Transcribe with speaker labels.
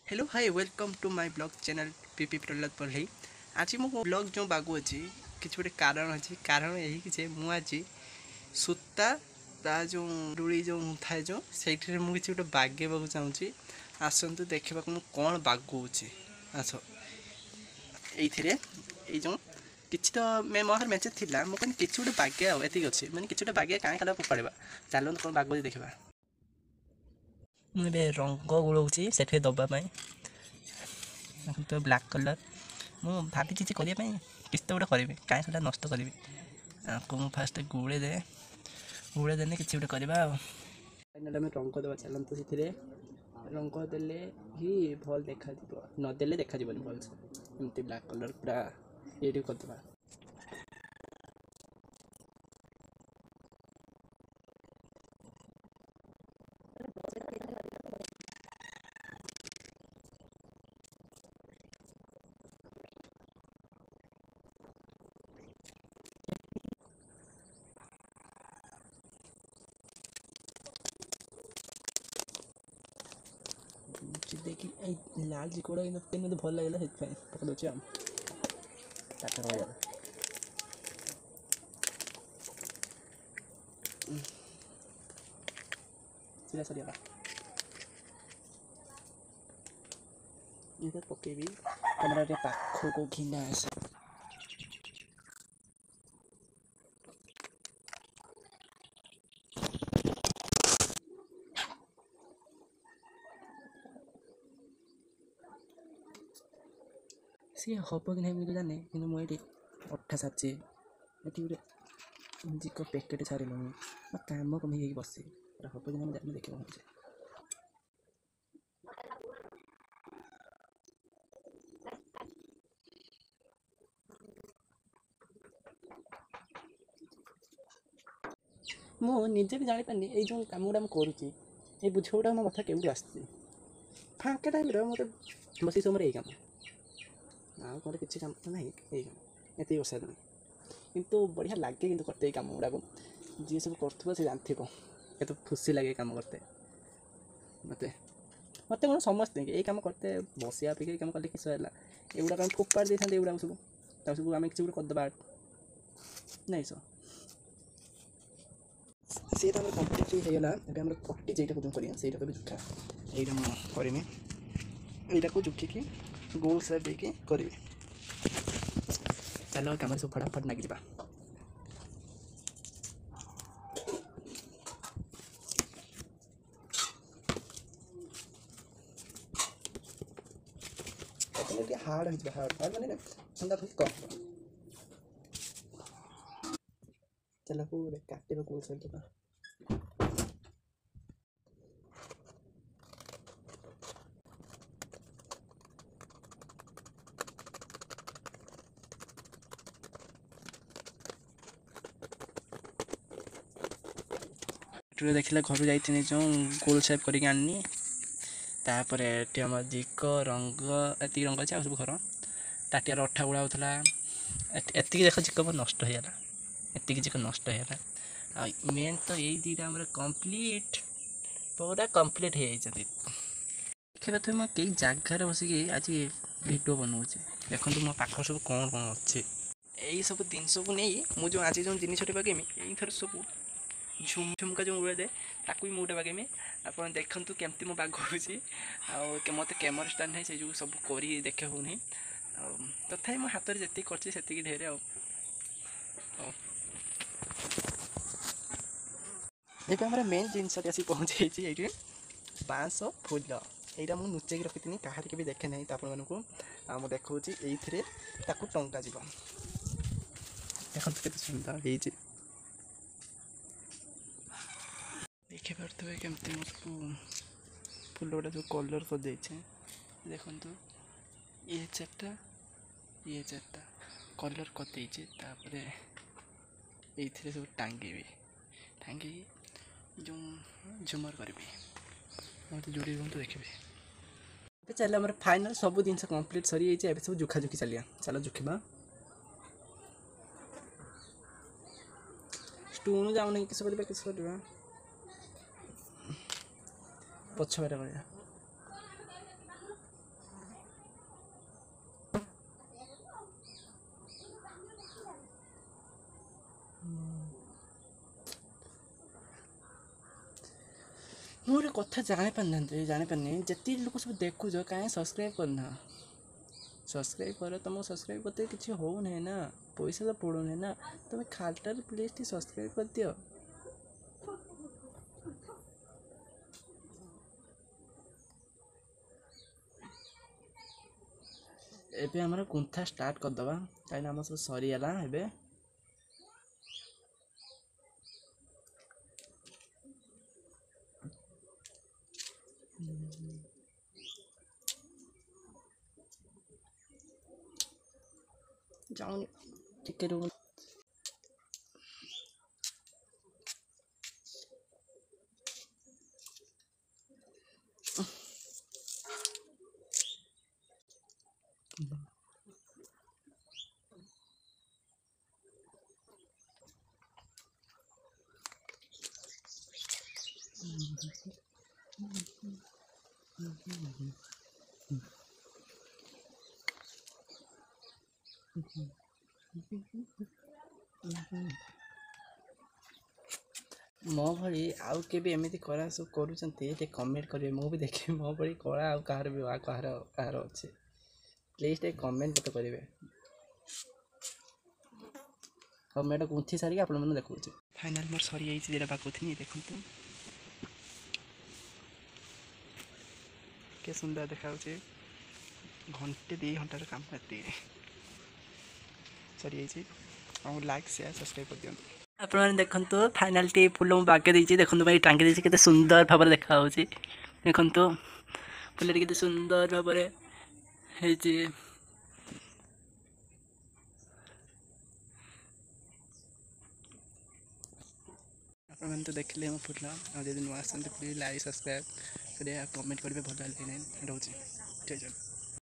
Speaker 1: Hello hi welcome to my vlog channel P P Prahlad पढ़ई। आज मो ब्लॉग जो बागु अच्छी किसी गोटे कारण अच्छी कारण यही कि मु आज सूता ता जो डुड़ी जो थाए जो से मुझे गोटे बागेबा चाहूँगी। आसतु देखा मुझे कौन बागुची आस ये जो किसी तो मैं मोहर मेचे थी मुझे किसी गोटे बागे आती अच्छे मैंने किसी गोटे बागे कहीं खाला फोपाड़ा चलो कौन बागुची देखा मुझे रंग गुड़ाऊँगी से दबापी तो ब्लाक कलर मु भाभी करने किसी तो गोटे करी कहीं खाला नष्ट करी मुझे फास्ट गुड़े देने किसी गोटे करवा रंग दबा चलते से रंग देले ही भल देखा नदेले देखा भल से एमती ब्लाक कलर पूरा ये करदे देखी लाल चिकोड़ा मत भल लगे पकड़ सीधा सरीगला ये पकेबी कैमरा पाख को घिना आस सी हम कि नहीं मुझे जाने कि मुझे अठा सारी ये गोटे जिक पैकेट सारे काम कमी बस हम कि नहीं जाने देखा मुझे मुझे भी जानी पानी ये जो कम गुड़ा मुझे ये बुझ गुड़ा मो कथा केवट आस फाँका टाइम मतलब बस समय यही कम आगे किसी कम तो ना यही कम ये बसा नहीं किंतु बढ़िया लगे कि करते कम गुड़ा को जी सब कर जानते तो खुशी लगे कम करते मत मत कौन समझते ये कम करते बसिया अपेक्षा कम कले किस एगुड़ा कम फोपाड़ दे था एगुड़ा सब सब आम किसी गोटे करदे नहीं सो सी तो कम्प्लीट होगा ये पट्टी जेटा को करें से जुखा यहाँ करमी यहाँ को जुखिकी गोल सेप देके करी चलो कम सब फटाफट लग जा हार्ड हार्ड माने ठंडा कम चलो काटे गोल सेप देगा देखला घर जाइए जो गोल सेप करके आनी तापर आम जिक रंग एति रंग अच्छे सब घर ताटियार अठा गुड़ा होता एति देख जिक नष्ट होगा एति जिक नष्ट होगा मेन तो यही दीटा कंप्लीट पूरा कंप्लीट हो जाती देखा तो मैं कई जगार बसिकी आज भिडियो बनाऊे देखो मो पाख सब कौन कौन अच्छे यही सब जिनस को नहीं मुझे आज जो जिनस पकेमी यही थर सब झुमका जो उड़े दे ताकू भी मुझे बागेमी आप देखु केमती मो बागुची मत कैमरा स्टार्ट नहीं से जो सब कर देखा होनी तथा मो हाथ में जी कर ढेर ये मेन जिनस आसी पहुँचे ये 500 फुल यहाँ मुझे लुचेक रखी कहार भी देखे ना आपको देखा ये टंका जीव देखो के सुंदर हो देखी पारे केमती फुल गुड़ा जो कलर कर देखु ये चार्टा कलर कर ये सब टांगी टांगी जो झुमर करी मत जोड़ी तो देखिए चल आम फाइनाल सब जिन कम्प्लीट सरी जाइए सब जुखा जुखी चलिए चलो जुखा स्टून जाऊन किस कर पछबार कर गोटे कथा जापारे जिते लोक सब देखुच कहीं सब्सक्राइब करना सब्सक्राइब कर तुमको सब्सक्राइब करते किसी हो ना पैसा तो पड़ूना ना तुम खालटार प्लीज टी सब्सक्राइब कर दियो। एबे हमारा गुंथा स्टार्ट करदबा कहीं आम सब सरीगला एबे जाऊन टिके रुक मो भली आउ के भी एमती करा सब करुँचे कमेंट करेंगे मु भी देखे मो भली कला आउ कहार भी कहार कहार अच्छे प्लीज टे कमेंट तो करेंगे। हाँ मैं गुंथी सारिक आप देखा फाइनाल मोर सरी जाइए बाकुथी देखु के सुंदर देखा घंटे 2 घंटार काम ये सरी जाइए लाइक शेयर सब्सक्राइब कर दिखाँ आपने देखो फाइनाल टी फुल मुझे बागे देखते देखो भाई टांगी देती के सुंदर भाव देखा देखो फुल के सुंदर भाव आपने तो देखले मो फुल आज नुआ प्लीज लाइक सब्सक्राइब कमेंट करेंगे भल लगे रोचे जय जगन्नाथ।